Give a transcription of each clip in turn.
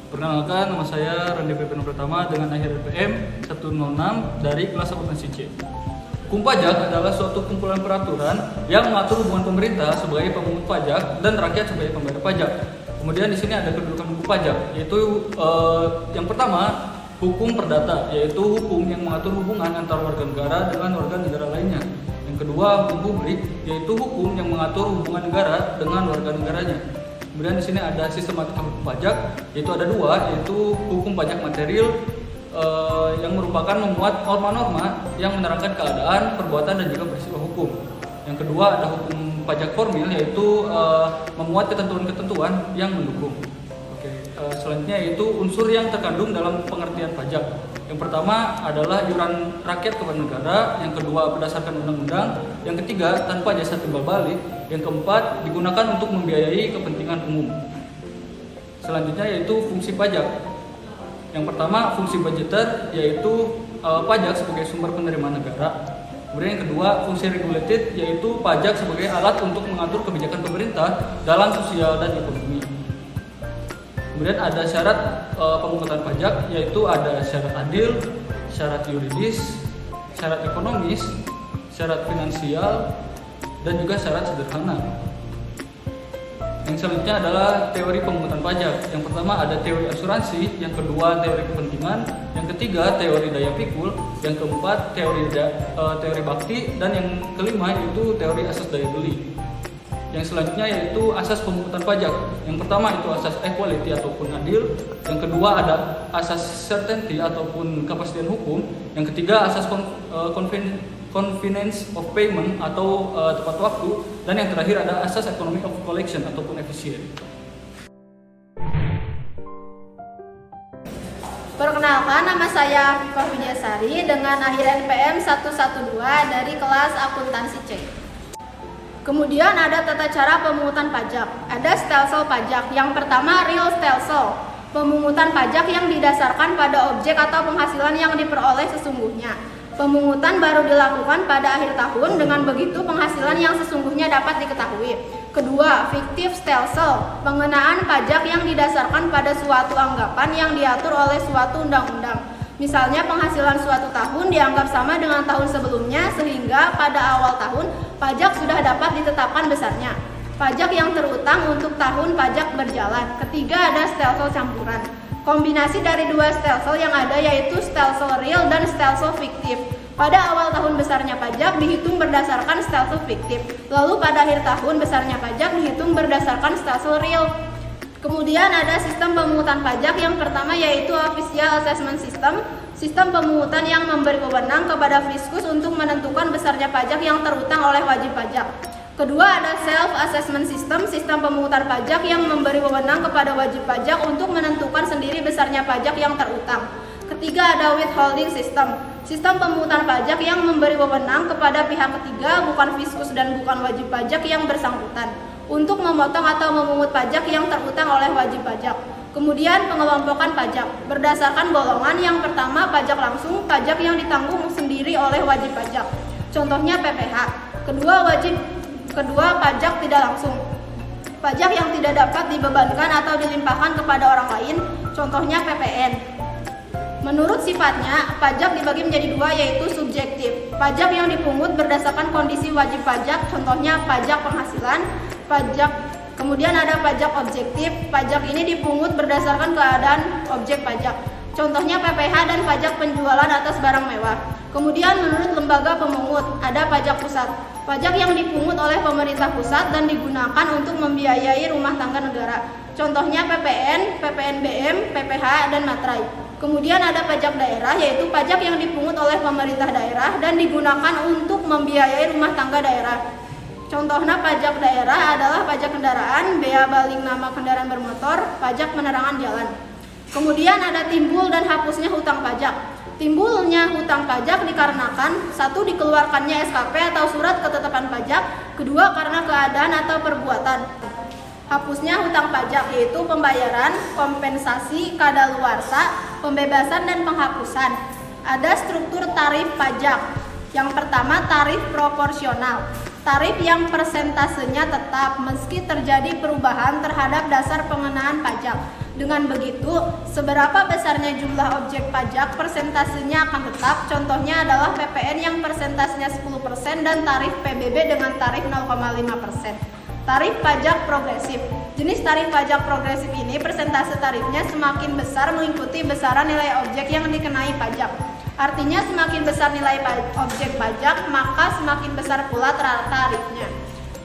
Perkenalkan, nama saya Randi Pepino Pertama dengan akhir RPM 106 dari kelas akuntansi C. Hukum pajak adalah suatu kumpulan peraturan yang mengatur hubungan pemerintah sebagai pemungut pajak dan rakyat sebagai pembayar pajak. Kemudian di sini ada kedudukan hukum pajak, yaitu yang pertama hukum perdata, yaitu hukum yang mengatur hubungan antara warga negara dengan warga negara lainnya. Yang kedua hukum publik, yaitu hukum yang mengatur hubungan negara dengan warga negaranya. Kemudian di sini ada sistematika hukum pajak, yaitu ada dua, yaitu hukum pajak material yang merupakan memuat norma-norma yang menerangkan keadaan, perbuatan, dan juga peristiwa hukum. Yang kedua ada hukum pajak formil, yaitu memuat ketentuan-ketentuan yang mendukung. Selanjutnya yaitu unsur yang terkandung dalam pengertian pajak. Yang pertama adalah iuran rakyat kepada negara, yang kedua berdasarkan undang-undang, yang ketiga tanpa jasa timbal balik, yang keempat digunakan untuk membiayai kepentingan umum. Selanjutnya yaitu fungsi pajak. Yang pertama fungsi budgeter, yaitu pajak sebagai sumber penerimaan negara. Kemudian yang kedua fungsi regulated, yaitu pajak sebagai alat untuk mengatur kebijakan pemerintah dalam sosial dan ekonomi. Kemudian ada syarat pemungutan pajak, yaitu ada syarat adil, syarat yuridis, syarat ekonomis, syarat finansial, dan juga syarat sederhana. Yang selanjutnya adalah teori pemungutan pajak. Yang pertama ada teori asuransi, yang kedua teori kepentingan, yang ketiga teori daya pikul, yang keempat teori bakti, dan yang kelima yaitu teori asas daya beli. Yang selanjutnya yaitu asas pemungutan pajak. Yang pertama itu asas equality ataupun adil. Yang kedua ada asas certainty ataupun kepastian hukum. Yang ketiga asas convenience of payment atau tepat waktu. Dan yang terakhir ada asas economy of collection ataupun efisien. Perkenalkan, nama saya Fifah Widyasari dengan akhir NPM 112 dari kelas akuntansi C. Kemudian ada tata cara pemungutan pajak. Ada stelsel pajak. Yang pertama real stelsel, pemungutan pajak yang didasarkan pada objek atau penghasilan yang diperoleh sesungguhnya. Pemungutan baru dilakukan pada akhir tahun, dengan begitu penghasilan yang sesungguhnya dapat diketahui. Kedua, fiktif stelsel, pengenaan pajak yang didasarkan pada suatu anggapan yang diatur oleh suatu undang-undang. Misalnya penghasilan suatu tahun dianggap sama dengan tahun sebelumnya, sehingga pada awal tahun pajak sudah dapat ditetapkan besarnya. Pajak yang terutang untuk tahun pajak berjalan. Ketiga ada stelsel campuran, kombinasi dari dua stelsel yang ada, yaitu stelsel real dan stelsel fiktif. Pada awal tahun besarnya pajak dihitung berdasarkan stelsel fiktif, lalu pada akhir tahun besarnya pajak dihitung berdasarkan stelsel real. Kemudian ada sistem pemungutan pajak. Yang pertama yaitu official assessment system, sistem pemungutan yang memberi wewenang kepada Fiskus untuk menentukan besarnya pajak yang terutang oleh wajib pajak. Kedua ada self assessment system, sistem pemungutan pajak yang memberi wewenang kepada wajib pajak untuk menentukan sendiri besarnya pajak yang terutang. Ketiga ada withholding system, sistem pemungutan pajak yang memberi wewenang kepada pihak ketiga, bukan Fiskus dan bukan wajib pajak yang bersangkutan, untuk memotong atau memungut pajak yang terutang oleh wajib pajak. Kemudian pengelompokan pajak berdasarkan golongan. Yang pertama pajak langsung, pajak yang ditanggung sendiri oleh wajib pajak, contohnya PPh. Kedua pajak tidak langsung, pajak yang tidak dapat dibebankan atau dilimpahkan kepada orang lain, contohnya PPN. Menurut sifatnya, pajak dibagi menjadi dua, yaitu subjektif, pajak yang dipungut berdasarkan kondisi wajib pajak, contohnya pajak penghasilan. Kemudian ada pajak objektif, pajak ini dipungut berdasarkan keadaan objek pajak, contohnya PPh dan pajak penjualan atas barang mewah. Kemudian menurut lembaga pemungut ada pajak pusat, pajak yang dipungut oleh pemerintah pusat dan digunakan untuk membiayai rumah tangga negara, contohnya PPN, PPNBM, PPh, dan materai. Kemudian ada pajak daerah, yaitu pajak yang dipungut oleh pemerintah daerah dan digunakan untuk membiayai rumah tangga daerah. Contohnya pajak daerah adalah pajak kendaraan, bea balik nama kendaraan bermotor, pajak penerangan jalan. Kemudian ada timbul dan hapusnya hutang pajak. Timbulnya hutang pajak dikarenakan satu, dikeluarkannya SKP atau surat ketetapan pajak, kedua karena keadaan atau perbuatan. Hapusnya hutang pajak yaitu pembayaran, kompensasi, kadaluarsa, pembebasan, dan penghapusan. Ada struktur tarif pajak. Yang pertama tarif proporsional. tarif yang persentasenya tetap meski terjadi perubahan terhadap dasar pengenaan pajak. Dengan begitu, seberapa besarnya jumlah objek pajak persentasenya akan tetap. Contohnya adalah PPN yang persentasenya 10% dan tarif PBB dengan tarif 0,5%. Tarif pajak progresif. Jenis tarif pajak progresif ini persentase tarifnya semakin besar mengikuti besaran nilai objek yang dikenai pajak. Artinya semakin besar nilai objek pajak, maka semakin besar pula tarifnya.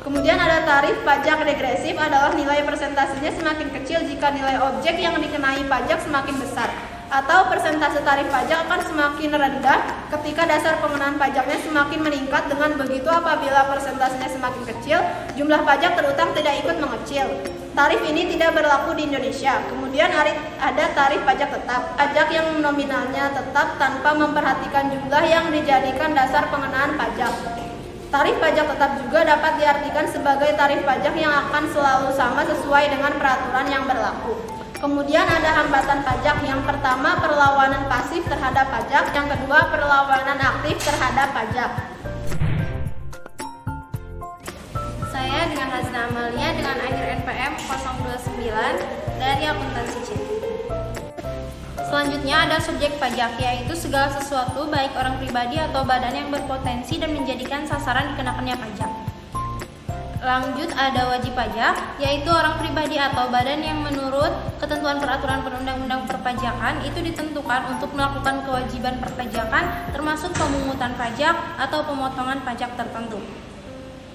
Kemudian ada tarif pajak regresif, adalah nilai persentasenya semakin kecil jika nilai objek yang dikenai pajak semakin besar, atau persentase tarif pajak akan semakin rendah ketika dasar pengenaan pajaknya semakin meningkat. Dengan begitu, apabila persentasenya semakin kecil, jumlah pajak terutang tidak ikut mengecil. Tarif ini tidak berlaku di Indonesia. Kemudian ada tarif pajak tetap, pajak yang nominalnya tetap tanpa memperhatikan jumlah yang dijadikan dasar pengenaan pajak. Tarif pajak tetap juga dapat diartikan sebagai tarif pajak yang akan selalu sama sesuai dengan peraturan yang berlaku. Kemudian ada hambatan pajak. Yang pertama, perlawanan pasif terhadap pajak. Yang kedua, perlawanan aktif terhadap pajak. Saya dengan Hazna Amalia dengan akhir NPM 029 dari akuntansi C. Selanjutnya ada subjek pajak, yaitu segala sesuatu baik orang pribadi atau badan yang berpotensi dan menjadikan sasaran dikenakannya pajak. Lanjut ada wajib pajak, yaitu orang pribadi atau badan yang menurut ketentuan peraturan perundang-undang perpajakan itu ditentukan untuk melakukan kewajiban perpajakan termasuk pemungutan pajak atau pemotongan pajak tertentu.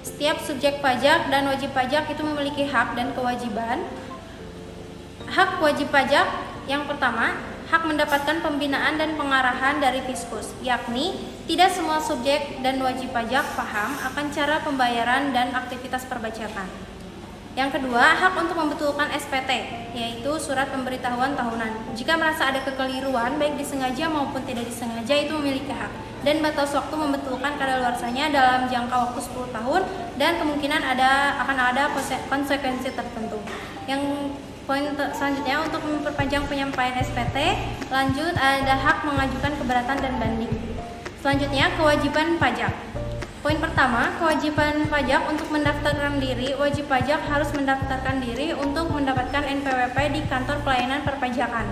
Setiap subjek pajak dan wajib pajak itu memiliki hak dan kewajiban. Hak wajib pajak yang pertama, hak mendapatkan pembinaan dan pengarahan dari Fiskus, yakni tidak semua subjek dan wajib pajak paham akan cara pembayaran dan aktivitas perpajakan. Yang kedua, hak untuk membetulkan SPT, yaitu surat pemberitahuan tahunan. Jika merasa ada kekeliruan, baik disengaja maupun tidak disengaja, itu memiliki hak. Dan batas waktu membetulkan kadaluarsanya dalam jangka waktu 10 tahun dan kemungkinan akan ada konsekuensi tertentu. Yang poin selanjutnya, untuk memperpanjang penyampaian SPT, lanjut ada hak mengajukan keberatan dan banding. Selanjutnya, kewajiban pajak. Poin pertama, kewajiban pajak untuk mendaftarkan diri. Wajib pajak harus mendaftarkan diri untuk mendapatkan NPWP di kantor pelayanan perpajakan.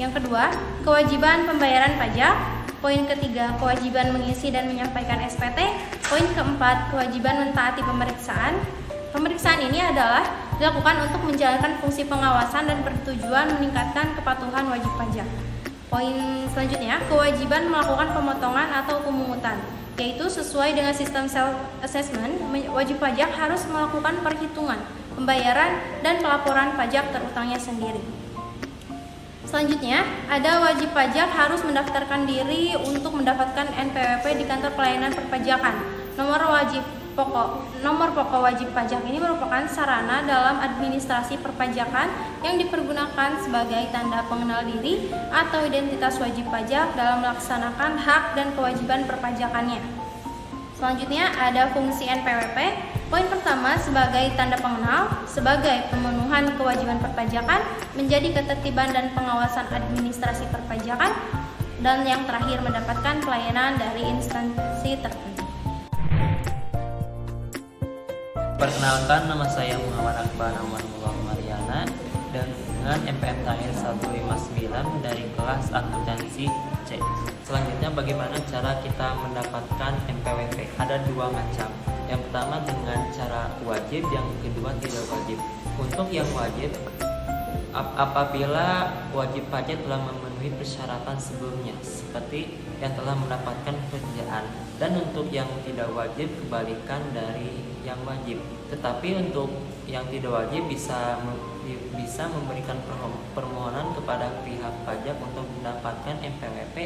Yang kedua, kewajiban pembayaran pajak. Poin ketiga, kewajiban mengisi dan menyampaikan SPT. Poin keempat, kewajiban mentaati pemeriksaan. Pemeriksaan ini adalah dilakukan untuk menjalankan fungsi pengawasan dan bertujuan meningkatkan kepatuhan wajib pajak. Poin selanjutnya, kewajiban melakukan pemotongan atau pemungutan, yaitu sesuai dengan sistem self-assessment, wajib pajak harus melakukan perhitungan, pembayaran, dan pelaporan pajak terutangnya sendiri. Selanjutnya, ada wajib pajak harus mendaftarkan diri untuk mendapatkan NPWP di kantor pelayanan perpajakan. Nomor pokok wajib pajak ini merupakan sarana dalam administrasi perpajakan yang dipergunakan sebagai tanda pengenal diri atau identitas wajib pajak dalam melaksanakan hak dan kewajiban perpajakannya. Selanjutnya ada fungsi NPWP. Poin pertama, sebagai tanda pengenal, sebagai pemenuhan kewajiban perpajakan, menjadi ketertiban dan pengawasan administrasi perpajakan, dan yang terakhir mendapatkan pelayanan dari instansi tertentu. Perkenalkan, nama saya Muhammad Akbar Amanullah Mariana dengan MPM terakhir 159 dari kelas akuntansi C. Selanjutnya, bagaimana cara kita mendapatkan NPWP? Ada dua macam. Yang pertama dengan cara wajib, yang kedua tidak wajib. Untuk yang wajib, apabila wajib pajak telah memenuhi persyaratan sebelumnya, seperti yang telah mendapatkan pekerjaan. Dan untuk yang tidak wajib, kebalikan dari yang wajib. Tetapi untuk yang tidak wajib bisa memberikan permohonan kepada pihak pajak untuk mendapatkan NPWP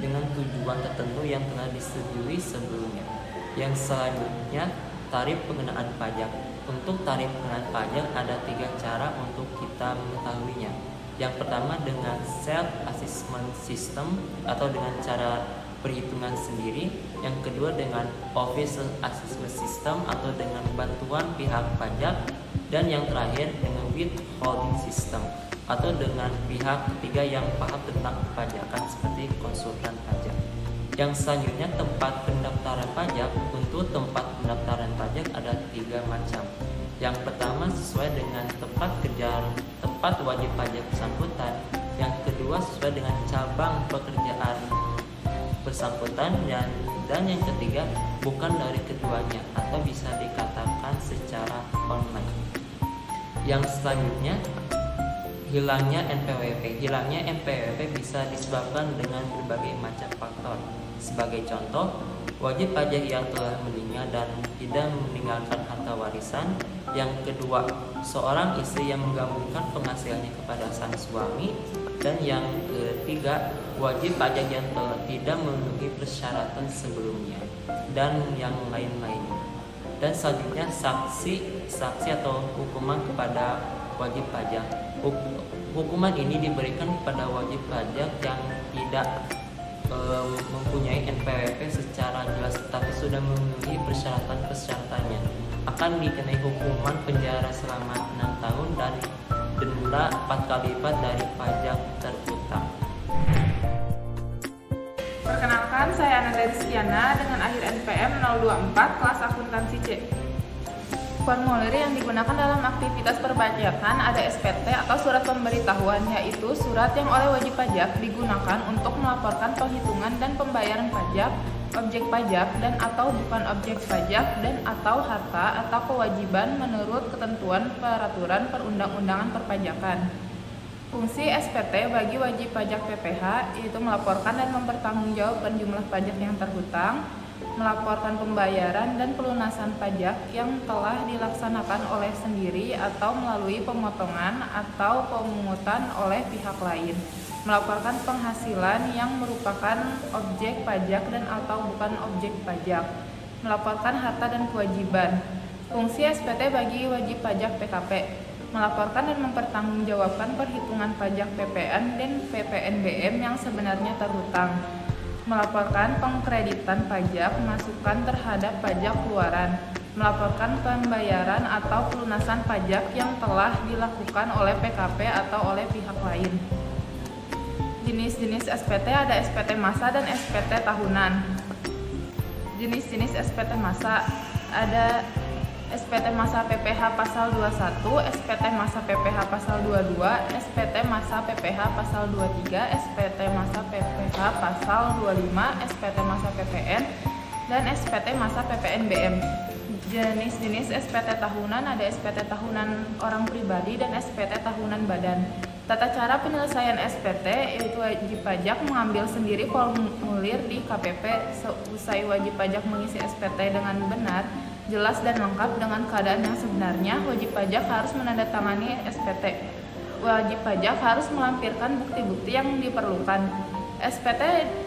dengan tujuan tertentu yang telah disetujui sebelumnya. Yang selanjutnya, tarif pengenaan pajak. Untuk tarif pengenaan pajak ada 3 cara untuk kita mengetahuinya. Yang pertama dengan self-assessment system atau dengan cara perhitungan sendiri. Yang kedua dengan official assessment system atau dengan bantuan pihak pajak. Dan yang terakhir dengan withholding system atau dengan pihak ketiga yang paham tentang perpajakan seperti konsultan pajak. Yang selanjutnya, tempat pendaftaran pajak. itu tempat pendaftaran pajak ada 3 macam. Yang pertama sesuai dengan tempat wajib pajak bersangkutan. Yang kedua sesuai dengan cabang pekerjaan bersangkutan, dan yang ketiga bukan dari keduanya atau bisa dikatakan secara online. Yang selanjutnya, hilangnya NPWP. Hilangnya NPWP bisa disebabkan dengan berbagai macam faktor. Sebagai contoh, wajib pajak yang telah meninggal dan tidak meninggalkan harta warisan. Yang kedua, seorang istri yang menggabungkan penghasilannya kepada sang suami. Dan yang ketiga, wajib pajak yang tidak memenuhi persyaratan sebelumnya, dan yang lain-lainnya. Dan selanjutnya, saksi atau hukuman kepada wajib pajak. Hukuman ini diberikan kepada wajib pajak yang tidak mempunyai NPWP secara jelas tetapi sudah memenuhi persyaratan-persyaratannya, akan dikenai hukuman penjara selama 6 tahun dan denda 4 kali lipat dari pajak terutang. Perkenalkan, saya Ananda Rizkiana dengan akhir NPM 024 kelas akuntansi C. Formulir yang digunakan dalam aktivitas perpajakan ada SPT atau surat pemberitahuan, yaitu surat yang oleh wajib pajak digunakan untuk melaporkan penghitungan dan pembayaran pajak, objek pajak dan atau bukan objek pajak, dan atau harta atau kewajiban menurut ketentuan peraturan perundang-undangan perpajakan. Fungsi SPT bagi wajib pajak PPH yaitu melaporkan dan mempertanggungjawabkan jumlah pajak yang terhutang, melaporkan pembayaran dan pelunasan pajak yang telah dilaksanakan oleh sendiri atau melalui pemotongan atau pemungutan oleh pihak lain, melaporkan penghasilan yang merupakan objek pajak dan atau bukan objek pajak, melaporkan harta dan kewajiban. Fungsi SPT bagi wajib pajak PKP, melaporkan dan mempertanggungjawabkan perhitungan pajak PPN dan PPNBM yang sebenarnya terhutang, melaporkan pengkreditan pajak masukan terhadap pajak keluaran, melaporkan pembayaran atau pelunasan pajak yang telah dilakukan oleh PKP atau oleh pihak lain. Jenis-jenis SPT ada SPT masa dan SPT tahunan. Jenis-jenis SPT masa ada SPT masa PPH pasal 21, SPT masa PPH pasal 22, SPT masa PPH pasal 23, SPT masa PPH pasal 25, SPT masa PPN, dan SPT masa PPNBM. Jenis-jenis SPT tahunan ada SPT tahunan orang pribadi dan SPT tahunan badan. Tata cara penyelesaian SPT yaitu wajib pajak mengambil sendiri formulir di KPP. Seusai wajib pajak mengisi SPT dengan benar, jelas dan lengkap dengan keadaan yang sebenarnya, wajib pajak harus menandatangani SPT. Wajib pajak harus melampirkan bukti-bukti yang diperlukan. SPT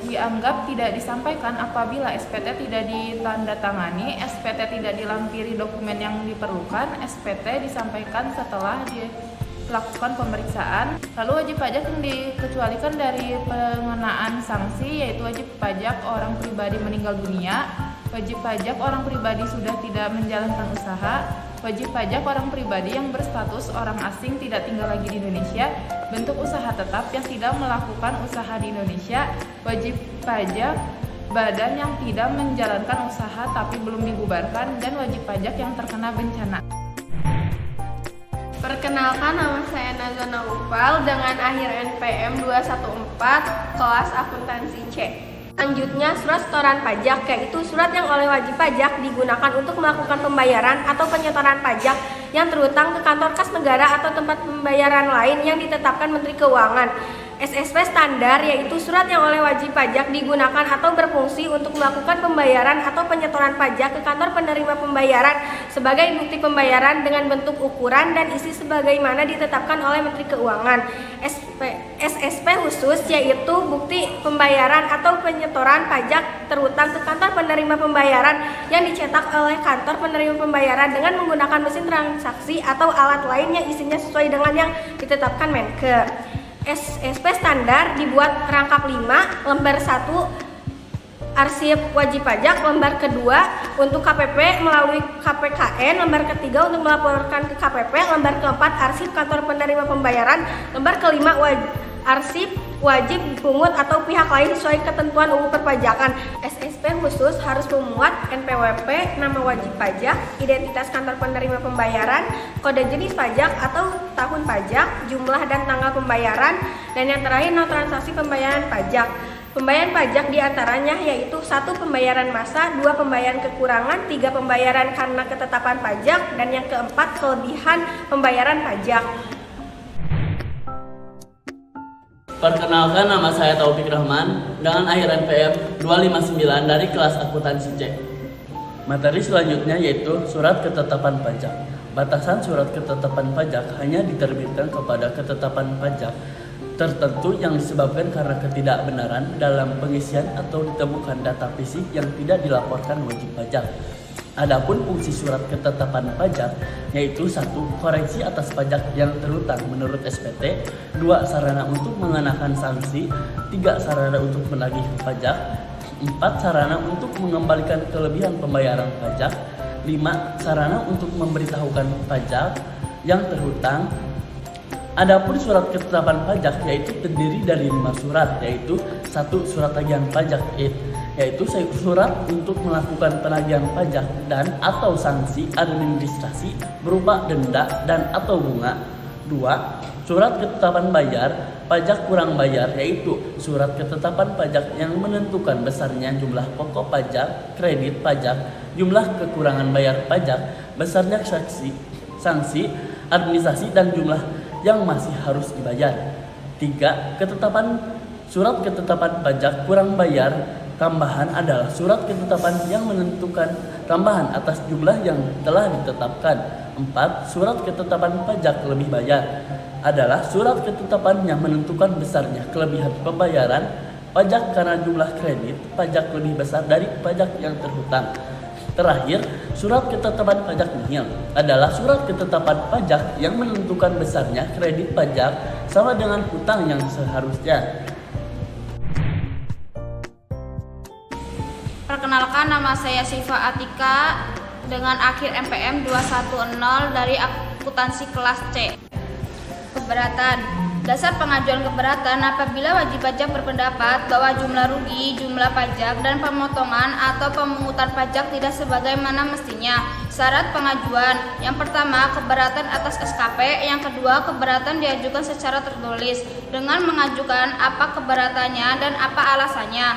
dianggap tidak disampaikan apabila SPT tidak ditandatangani, SPT tidak dilampiri dokumen yang diperlukan, SPT disampaikan setelah dilakukan pemeriksaan. Lalu wajib pajak yang dikecualikan dari pengenaan sanksi yaitu wajib pajak orang pribadi meninggal dunia, wajib pajak orang pribadi sudah tidak menjalankan usaha, wajib pajak orang pribadi yang berstatus orang asing tidak tinggal lagi di Indonesia, bentuk usaha tetap yang tidak melakukan usaha di Indonesia, wajib pajak badan yang tidak menjalankan usaha tapi belum dibubarkan, dan wajib pajak yang terkena bencana. Perkenalkan, nama saya Nazana Upal dengan akhir NPM 214 kelas akuntansi C. Selanjutnya, surat setoran pajak, yaitu surat yang oleh wajib pajak digunakan untuk melakukan pembayaran atau penyetoran pajak yang terhutang ke kantor kas negara atau tempat pembayaran lain yang ditetapkan Menteri Keuangan. SSP standar, yaitu surat yang oleh wajib pajak digunakan atau berfungsi untuk melakukan pembayaran atau penyetoran pajak ke kantor penerima pembayaran sebagai bukti pembayaran dengan bentuk ukuran dan isi sebagaimana ditetapkan oleh Menteri Keuangan. SSP khusus, yaitu bukti pembayaran atau penyetoran pajak terhutang ke kantor penerima pembayaran yang dicetak oleh kantor penerima pembayaran dengan menggunakan mesin transaksi atau alat lain yang isinya sesuai dengan yang ditetapkan Menkeu. SSP standar dibuat rangkap 5, lembar 1 arsip wajib pajak, lembar kedua untuk KPP melalui KPKN, lembar ketiga untuk melaporkan ke KPP, lembar keempat arsip kantor penerima pembayaran, lembar kelima Arsip wajib dipungut atau pihak lain sesuai ketentuan UU Perpajakan. SSP khusus harus memuat NPWP, nama wajib pajak, identitas kantor penerima pembayaran, kode jenis pajak atau tahun pajak, jumlah dan tanggal pembayaran, dan yang terakhir no transaksi pembayaran pajak. Pembayaran pajak diantaranya yaitu 1. Pembayaran massa, 2. Pembayaran kekurangan, 3. Pembayaran karena ketetapan pajak, dan yang keempat kelebihan pembayaran pajak. Perkenalkan, nama saya Taufik Rahman dengan akhir NPM 259 dari kelas akuntansi C. Materi selanjutnya yaitu surat ketetapan pajak. Batasan surat ketetapan pajak hanya diterbitkan kepada ketetapan pajak tertentu yang disebabkan karena ketidakbenaran dalam pengisian atau ditemukan data fisik yang tidak dilaporkan wajib pajak. Adapun fungsi surat ketetapan pajak yaitu 1. Koreksi atas pajak yang terhutang menurut SPT, 2. Sarana untuk mengenakan sanksi, 3. Sarana untuk menagih pajak, 4. Sarana untuk mengembalikan kelebihan pembayaran pajak, 5. Sarana untuk memberitahukan pajak yang terhutang. Adapun surat ketetapan pajak yaitu terdiri dari 5 surat, yaitu 1. Surat tagihan pajak, yaitu surat untuk melakukan penagihan pajak dan atau sanksi administrasi berupa denda dan atau bunga. 2. Surat ketetapan bayar pajak kurang bayar, yaitu surat ketetapan pajak yang menentukan besarnya jumlah pokok pajak, kredit pajak, jumlah kekurangan bayar pajak, besarnya sanksi administrasi dan jumlah yang masih harus dibayar. 3. Surat ketetapan pajak kurang bayar tambahan adalah surat ketetapan yang menentukan tambahan atas jumlah yang telah ditetapkan. 4. Surat ketetapan pajak lebih bayar adalah surat ketetapan yang menentukan besarnya kelebihan pembayaran pajak karena jumlah kredit pajak lebih besar dari pajak yang terhutang. Terakhir, surat ketetapan pajak nihil adalah surat ketetapan pajak yang menentukan besarnya kredit pajak sama dengan hutang yang seharusnya. Perkenalkan, nama saya Siva Atika dengan akhir NPM 210 dari akuntansi kelas C. Keberatan. Dasar pengajuan keberatan apabila wajib pajak berpendapat bahwa jumlah rugi, jumlah pajak, dan pemotongan atau pemungutan pajak tidak sebagaimana mestinya. Syarat pengajuan: yang pertama, keberatan atas SKP; yang kedua, keberatan diajukan secara tertulis dengan mengajukan apa keberatannya dan apa alasannya.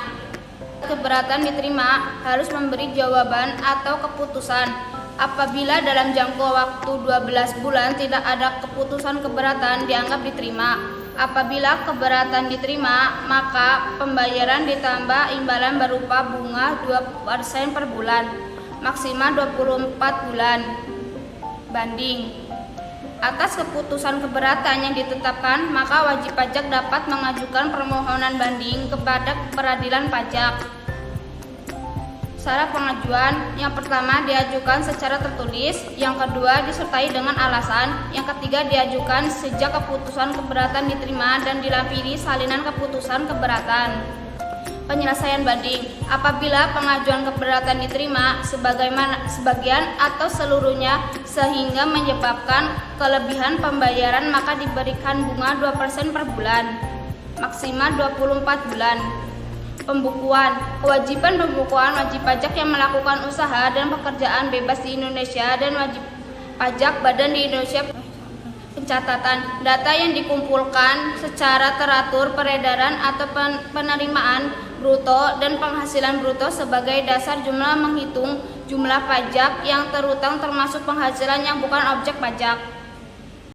Keberatan diterima harus memberi jawaban atau keputusan. Apabila dalam jangka waktu 12 bulan tidak ada keputusan keberatan, dianggap diterima. Apabila keberatan diterima, maka pembayaran ditambah imbalan berupa bunga 2% per bulan, maksimal 24 bulan. Banding. Atas keputusan keberatan yang ditetapkan, maka wajib pajak dapat mengajukan permohonan banding kepada peradilan pajak. Syarat pengajuan: yang pertama, diajukan secara tertulis; yang kedua, disertai dengan alasan; yang ketiga, diajukan sejak keputusan keberatan diterima dan dilampiri salinan keputusan keberatan. Penyelesaian banding: apabila pengajuan keberatan diterima sebagian atau seluruhnya sehingga menyebabkan kelebihan pembayaran, maka diberikan bunga 2% per bulan, maksimal 24 bulan. Pembukuan: kewajiban pembukuan wajib pajak yang melakukan usaha dan pekerjaan bebas di Indonesia dan wajib pajak badan di Indonesia. Pencatatan data yang dikumpulkan secara teratur, peredaran atau penerimaan bruto dan penghasilan bruto sebagai dasar jumlah menghitung jumlah pajak yang terhutang termasuk penghasilan yang bukan objek pajak.